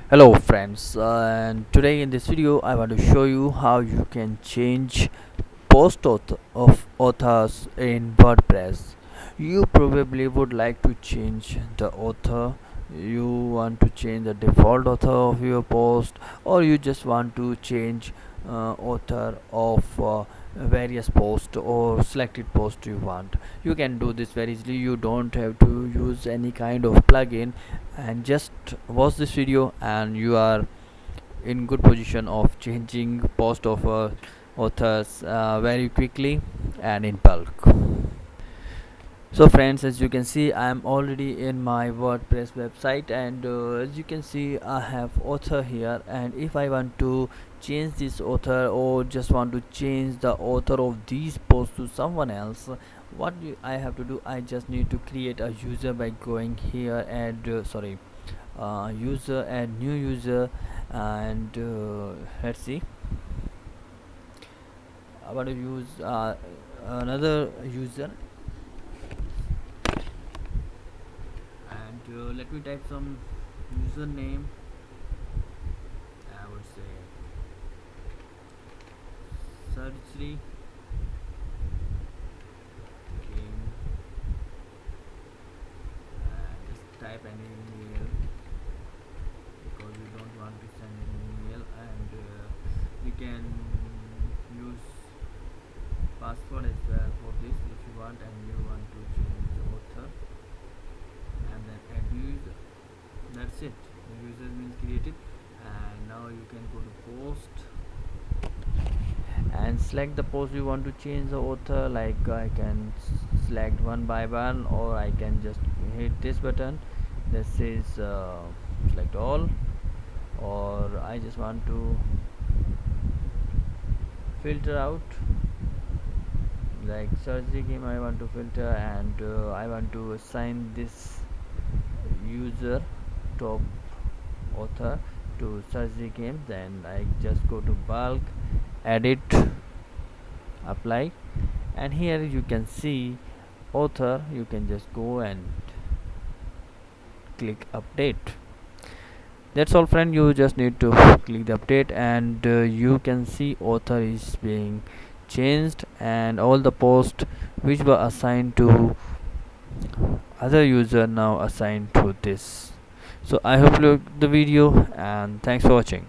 Hello friends, and today in this video I want to show you how you can change post of authors in WordPress. You probably would like to change the author. You want to change the default author of your post, or you just want to change author of various posts or selected post you want. You can do this very easily. You don't have to use any kind of plugin, and just watch this video and you are in good position of changing post of authors very quickly and in bulk. So friends, as you can see, I am already in my WordPress website, and as you can see I have author here. And if I want to change this author or just want to change the author of these posts to someone else, I have to do, I just need to create a user by going here, add user, add new user. And let's see, I want to use another user, and let me type some username. I would say surgery game, and just type any email because we don't want to send an email. And we can use password as well for this if you want, and you want to change the author, and then add new user. That's it, the user has been created. And now you can go to post and select the post you want to change the author. Like I can select one by one, or I can just hit this button that says select all, or I just want to filter out, like surgery game I want to filter. And I want to assign this user top author to surgery game. Then I just go to bulk, edit, apply, and here you can see author. You can just go and click update. That's all friend, you just need to click the update, and you can see author is being changed, and all the posts which were assigned to other user now assigned to this. So I hope you liked the video, and thanks for watching.